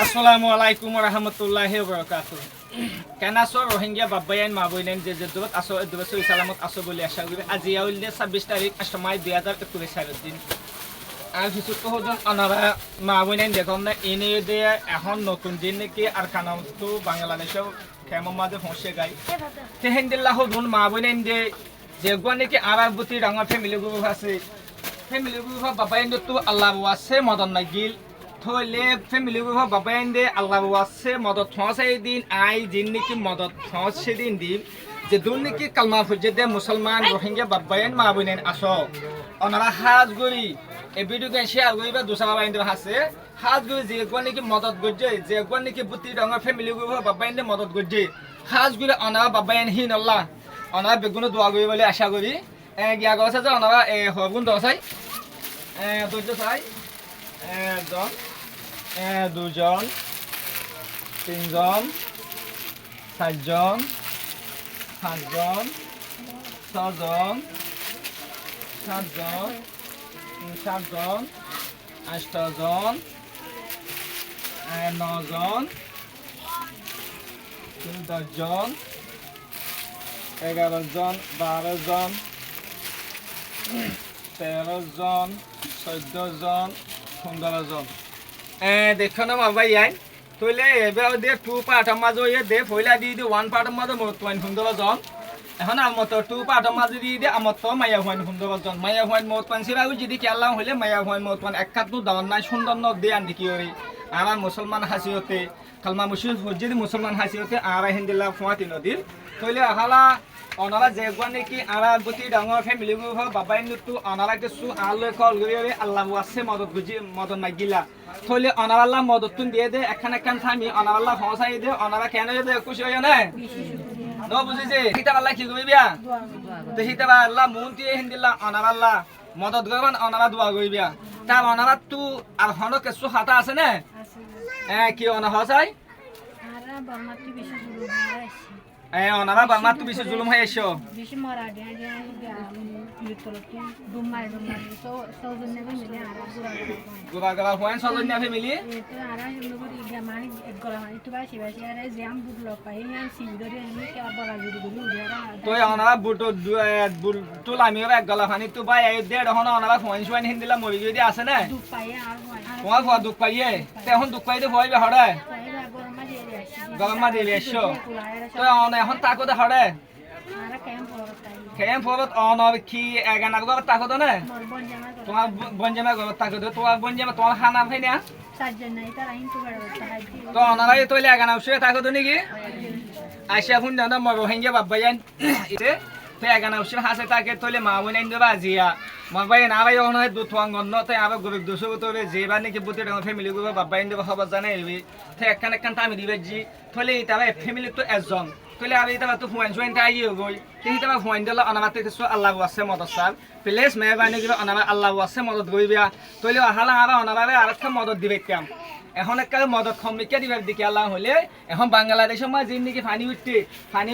আসসালামু আলাইকুম রহমতুল্লাহি ওয়াবারাকাতুহু। কেন আছো রোহিঙ্গা বাব্বাইন মা বইনেন যে দূরত আছো দূরত সালামত আছো বলে আশা করি। আজি আউলে 26 তারিখ মাই 2021 সালের দিন। আর কিছু কহজন আনারা মা বইনেন দেখুন না এনে দিয়ে এখন নতুন দিন নাকি আর কানাম তো বাংলাদেশেও কেমন মাঝে পৌঁছে গাই তেহেন্দিল্লাহ হদুন মা বইনেন যে গুয়া নাকি আর বুতি ডাঙর ফ্যামিলি গ্রুপ আছে ফ্যামিলি গ্রুপ বাবাইন তো আল্লাহ আছে মদন নাগিল থলে ফ্যামিলি গ্রুপ বাবাইন দে আল্লাহ আছে মদত ফসাই দিন আই দিন নাকি মদত ফস সেদিন দিন যে দুন নাকি কালমা ফুজে দে মুসলমান রোহিঙ্গা বাবাইন মা বইনেন আসো ওনারা হাজ গরি এই ভিডিও কে শেয়ার করিবা দুসরা বাইন দে হাসে হাজ গরি যে গুয়া নাকি মদত গজে যে গুয়া নাকি বুতি ডাঙর ফ্যামিলি গ্রুপ বাবাইন দে মদত গজে হাজ গরি ওনারা বাবাইন হিন আল্লাহ ওনারা বেগুন দোয়া করি বলে আশা করি গিয়া গছে যে ওনারা হগুন দসাই দুজন চাই একজন দুজন তিনজন চারজন পাঁচজন ছজন সাতজন সাতজন আটজন নজন 10জন 11জন 12জন 13জন 14জন 15জন দেখুন বাবা ইয়াই তইলে এবার দে 2 পার্ট মাঝে ইয়ে দে ফইলা দি 1 পার্ট মাঝে মোট 15জন এখন আমত 2 পার্ট মাঝে দি দে আমত মাইয়া হইন 15জন মাইয়া হইন মোট 15 যদি কেলা হইলে মাইয়া হইন মোট 1 দাওন নাই সুন্দর ন দে আন দেখি ওরে আমার মুসলমান হাসিয়তে কালমা মুশরিক যদি মুসলমান হাসিয়তে আর হিন্দিলা ফুয়াতি নদীর তইলে হালা ওনারা যে গুয়া নাকি আরা গতি ডাঙর ফ্যামিলি গ্রুপ বাবাই নুতু ওনারা কিছু আলো কল গরিয়ে আল্লাহ আছে মদত গুজি মদত নাগিলা থলে ওনারা আল্লাহ মদত তুন দিয়ে দে এখান এখান থামি ওনারা আল্লাহ ফসাই দে ওনারা কেন দে খুশি হয় না ন বুঝিছে হিতা আল্লাহ কি কইবিয়া তো হিতা আল্লাহ মন দিয়ে হিন্দিলা ওনারা আল্লাহ মদত গরবান ওনারা দোয়া কইবিয়া তা ওনারা তু আর হন কিছু হাতা আছে না কি ওনা হসাই আরা বর্মাতি বেশি শুরু হইছে ওনারা বারমার তো বেশি জুলুম হয়ে এসো বেশি মরা দিয়া দিয়া লিতলকি দুমাই তো সৌজন নেবে মিলে আরা গোবা গোবা হওয়ান সজন না ফ্যামিলি তো আরা লোক ইয়া মানে এক গলা মানে তো বাসি বাসি আরে জাম বুট লোক পাই ইয়ান সিন্দরি আমি কে বলা জুড়ি গুলি উড়ারা তো ওনারা বুট তো আমি এক গলা পানি তো ভাই এই দেড় হন ওনারা ফোন শুয়ান হিন্দিলা মরি যদি আছে না দুপ পাই আর তোমার ফুয়া দুঃখ পাইয়ে তে এখন দুঃখ পাইতে ভয় বে হড়ে গরমা দিয়ে আসি গরমা দিলে এসো তো এখন তাকো হড়ে আরা কেম পড়তাই কেম ফরত অন কি এগানা গর তাকো না মোর বনজামা তোমার বনজামা গর তাকো তোমার বনজামা তোমার খানা খাই না সাজ্জন নাই তার আইন তো বড় তাই তো ওনারা তইলে এগানা উসে তাকো নাকি আইসা হুন না মর রোহিঙ্গা বাবাইন ইতে তো এগানা উসে হাসে তাকে তইলে মা বইন দেবা জিয়া মাবাই না ভাই ওখানে দুথওয়াং গন্ন তো আবার গরিব দুশো তবে যেবা নাকি বুতে ফ্যামিলি গুলো বাবাইন দেবা খবর জানে এবি তো একখান একখান তামি দিবে জি থলে ইতাবা ফ্যামিলি তো একজন তলে আর ইতাবা তো ফুয়ান জয়েন তাই গই কিন্তু ইতাবা ফুয়ান দিলা অনামাতে কিছু আল্লাহ আছে মদত সাল প্লেস মেহরবানি করে অনামা আল্লাহ আছে মদত গইবিয়া তলে হালা আর অনামারে আরেকটা মদত দিবে কাম এখন একটা মদত খমিকে দিবার দিকে আল্লাহ হলে এখন বাংলাদেশের মাঝে নাকি পানি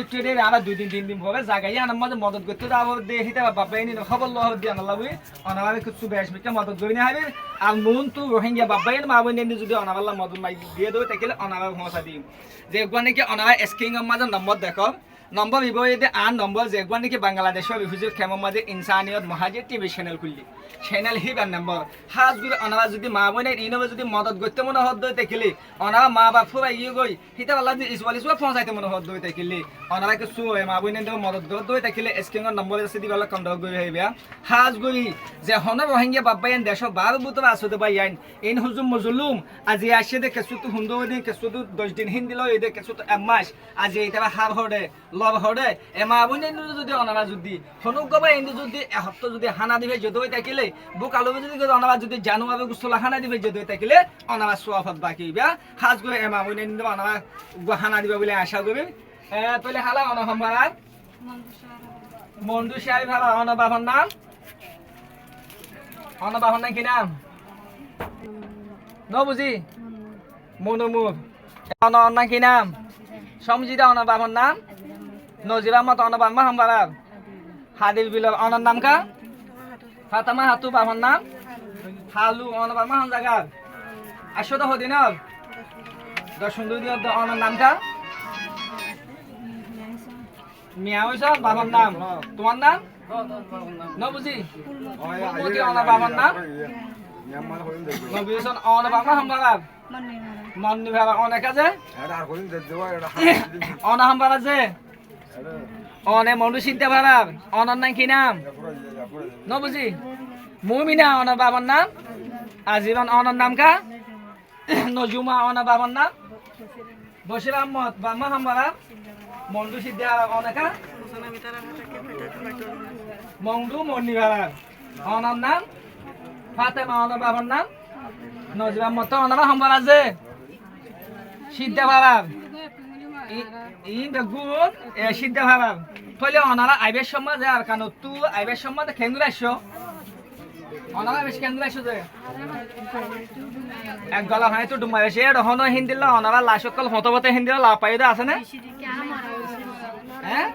উঠতে দে আবার 2 দিন 3 দিন পরে জাগাই আনার মাঝে মদত করতে দাও দে হিতে বাবাই নি খবর লহ দি আল্লাহ বই অনাবারে কিছু বেশ মিকে মদত করি না হবে আর মন তো রোহিঙ্গা বাবাই মা বই নি যদি অনাবাল্লাহ মদত মাই দিয়ে দেও তাইলে অনাবার পৌঁছা দিম যে একবার নাকি অনাবার স্ক্রিং এর মাঝে নম্বর দেখো নম্বর বিবইতে আন নম্বর যে একবার নাকি বাংলাদেশের রিফিউজি ক্যাম্পের মাঝে ইনসানিয়ত মহাজির টিভি চ্যানেল খুললি চ্যানেল হিবার নম্বর হাজ গুলো অনারা যদি মা বই নাই ইনবে যদি মদত করতে মনে হদ দই তাইলে অনারা মা বাপ ফুরা ইয়ে গই হিতা আল্লাহ যদি ইসওয়ালি সুয়া পৌঁছাইতে মনে হদ দই তাইলে অনারা কিছু মা বই নাই মদত দই তাইলে স্ক্রিং এর নম্বর আছে দিবা কন্টাক্ট করি হইবা হাজ গুলি যে হন রোহিঙ্গা বাবাইন দেশ বার বুতরা আসতে বাই আইন ইন হুজুম মজলুম আজি আসে দে কিছু তো হুন্দ দিন কিছু তো 10 দিন হিন্দি লই দে কিছু তো এক মাস আজি এটা হার হড়ে লব হড়ে এ মা বই নাই যদি অনারা যদি হনুক গবা ইন্দু যদি হপ্তাহ যদি হানা দিবে যদি হই তাইলে বুক আলো যদি অনারা যদি জানুয়াবে গুছলা হানা দিবে যদি হই তাইলে অনারা সোয়াফত বাকি বা হাজ করে এ মা বই নাই অনারা হানা দিবে বলে আশা করি তাহলে হালা অনহম্বার মন্ডু সাহেব হালা অনবাহন নাম অনবাহন নাম কি নাম ন বুঝি মনুমুর অন কি নাম সমজিদা অনবাহন নাম নজিরা মত অনবাহন হামবারার হাদিল বিল অনর নাম কা ফাতামা হাতু বাহন নাম হালু অনবার মাহন জাগার আসো তো হদিনর দর্শন দুই দিন অনার নামটা মিয়া হইছ বাবার নাম তোমার নাম ন বুঝি মতি অনার বাবার নাম নবীন অনার বাবা হামবাগার মন্নি ভাবা অনেক আছে অনা হামবার আছে অনে মনু চিন্তা ভাড়ার অনার নাম কি নাম ন বুঝি মুমিনা অনার বাবার নাম আজীবন অনার নাম কা নজুমা অনার বাবার নাম বশির আহমদ বাবা হামবারা মন্ডু সিদ্ধা অনেকা মন্ডু মন্নি ভাড়ার অনার নাম ফাতেমা অনার বাবার নাম নজরুল আহমদ তো অনার হামবার আছে সিদ্ধা ভাড়ার গুণ সিদ্ধা ভাড়ার তৈলে অনারা আইবের সমাজ আর কারণ তু আইবের সমাজ খেঙ্গুর আসছো অনারা বেশ খেঙ্গুর আসছো যে এক গলা হয় তো ডুমাই বেশি রহন হিন্দিল অনারা লাশকল হতবতে হিন্দিল লাপাই আছে না হ্যাঁ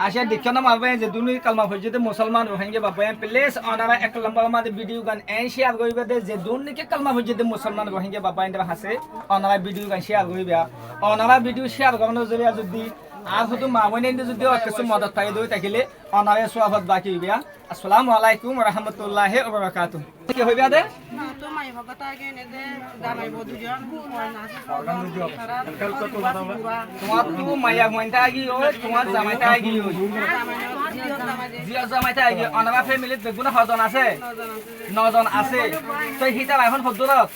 আসে দেখো না মারবে যে দুনি কালমা ফজতে মুসলমান রোহিঙ্গা বাবা প্লেস অনারা এক লম্বা মাদে ভিডিও গান এন শেয়ার করিবে দে যে দুনিকে কালমা ফজতে মুসলমান রোহিঙ্গা বাবা এন্ড হাসে অনারা ভিডিও গান শেয়ার করিবে অনারা ভিডিও শেয়ার করানোর জরিয়া যদি আর শুধু মামনি যদি কিছু মদত পাই দই থাকিলে অনারে সোয়াবত বাকি হইবে আসসালামু আলাইকুম ওয়া রাহমাতুল্লাহি ওয়া বারাকাতুহু কি হইবে দে তো মাই ভগতা আগে নে দে দামাই বদুজন তোমার তো মাইয়া মইনটা আগি ওই তোমার জামাইটা আগি ওই জিয়া জামাইটা আগি অনারা ফ্যামিলিত বেগুনা হজন আছে নজন আছে তো হিতা এখন হদ্দরত